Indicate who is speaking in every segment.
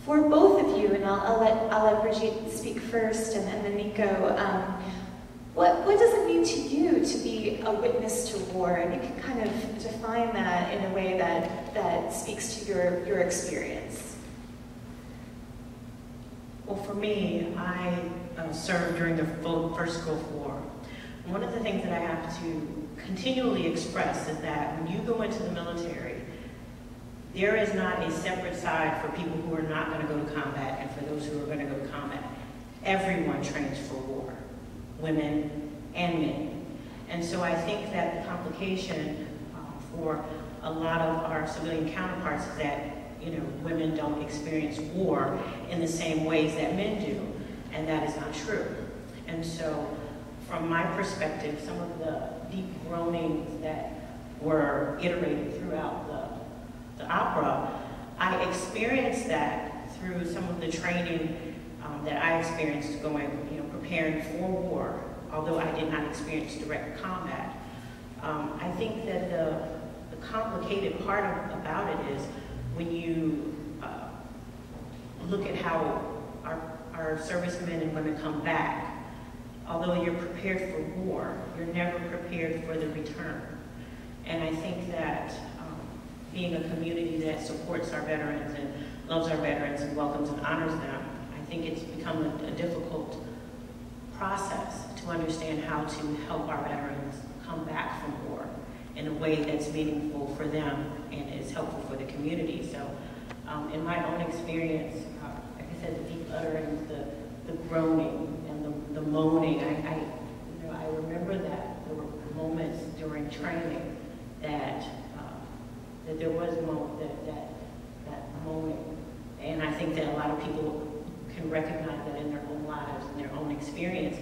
Speaker 1: For both of you, and I'll let BriGette speak first, and then Nikko, what does it mean to you to be a witness to war? And you can kind of define that in a way that speaks to your experience.
Speaker 2: Well, for me, I served during the first Gulf War. And one of the things that I have to continually express is that when you go into the military, there is not a separate side for people who are not going to go to combat and for those who are going to go to combat. Everyone trains for war, women and men. And so I think that the complication for a lot of our civilian counterparts is that women don't experience war in the same ways that men do, and that is not true. And so from my perspective, some of the deep groanings that were iterated throughout the opera, I experienced that through some of the training that I experienced preparing for war, although I did not experience direct combat. I think that the complicated part about it is when you look at how our servicemen and women come back, although you're prepared for war, you're never prepared for the return. And I think that being a community that supports our veterans and loves our veterans and welcomes and honors them, I think it's become a difficult process to understand how to help our veterans come back from war in a way that's meaningful for them and is helpful for the community. So in my own experience, like I said, the deep utterings, the groaning and the moaning, I remember that there were moments during training that there was that moaning. And I think that a lot of people can recognize that in their own lives, in their own experience,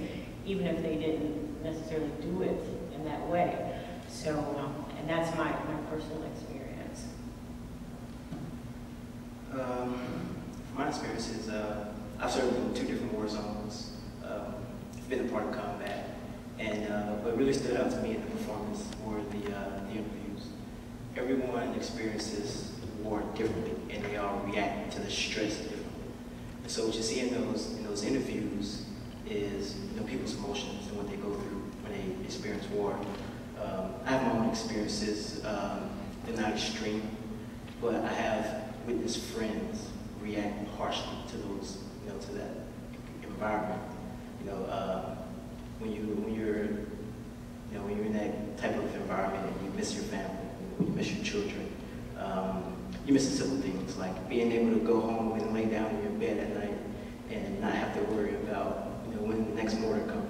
Speaker 2: even if they didn't necessarily do it in that way. So, and that's my personal experience.
Speaker 3: My experiences, I've served in 2 different war zones. I've been a part of combat, and what really stood out to me in the performance were the interviews. Everyone experiences war differently, and they all react to the stress differently. And so what you see in those interviews is people's emotions and what they go through when they experience war. I have my own experiences. They're not extreme, but I have witnessed friends react harshly to those, to that environment. When you're in that type of environment and you miss your family, you miss your children, you miss the simple things like being able to go home and lay down in your bed at night and not have to worry about when the next mortar comes.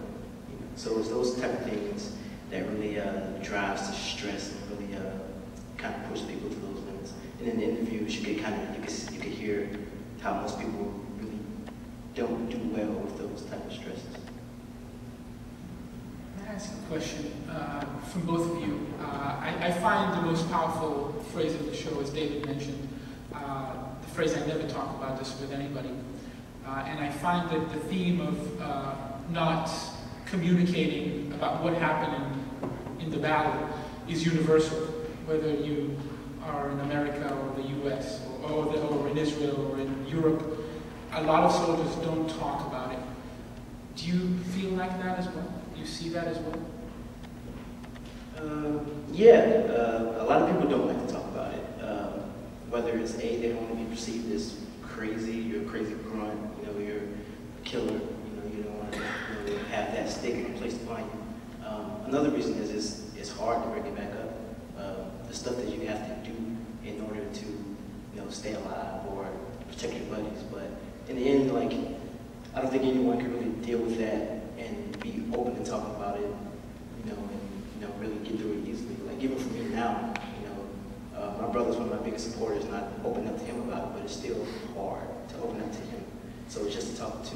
Speaker 3: So it's those type of things that really drives the stress and really kind of push people to those limits. And in the interviews, you could hear how most people really don't do well with those type of stresses.
Speaker 4: Can I ask a question from both of you? I find the most powerful phrase of the show, as David mentioned, the phrase "I never talk about this with anybody," and I find that the theme of not communicating about what happened in the battle is universal, whether you are in America or the US or in Israel or in Europe. A lot of soldiers don't talk about it. Do you feel like that as well? Do you see that as well?
Speaker 3: A lot of people don't like to talk about it. Whether it's they don't want to be perceived as crazy, you're a crazy grunt, you're a killer, you don't want to have that stigma placed upon you. Another reason is it's hard to bring it back up. The stuff that you have to do in order to stay alive or protect your buddies. But in the end, I don't think anyone can really deal with that and be open to talking about it, and really get through it easily. Even for me now, my brother's one of my biggest supporters, and I open up to him about it, but it's still hard to open up to him. So just to talk to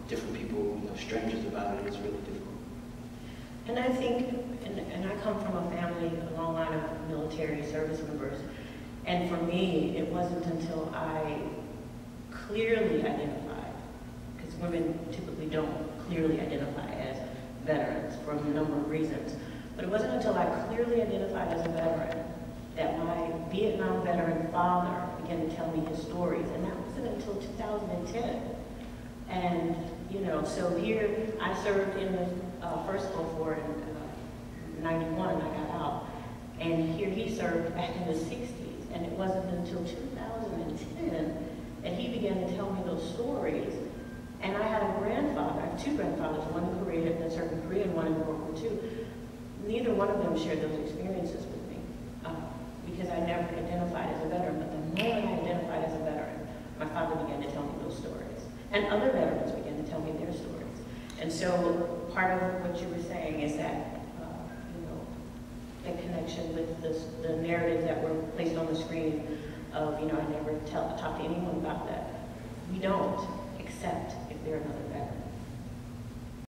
Speaker 3: different people, strangers about it is really difficult.
Speaker 2: And I think, and I come from a family, a long line of military service members, and for me, it wasn't until I clearly identified, because women typically don't clearly identify as veterans for a number of reasons, but it wasn't until I clearly identified as a veteran that my Vietnam veteran father began to tell me his stories, and that was the wasn't until 2010. And, you know, so here I served in the first Gulf War in 91, I got out. And here he served back in the 60s. And it wasn't until 2010 that he began to tell me those stories. And I had a grandfather, I have two grandfathers, one in Korea that served in Korea and one in World War II. Neither one of them shared those experiences with me because I never identified as a veteran. But the moment I identified as a veteran, my father began to tell me those stories. And other veterans began to tell me their stories. And so part of what you were saying is that, you know, the connection with the narratives that were placed on the screen of, you know, I never talk to anyone about that. We don't, except if they're another veteran.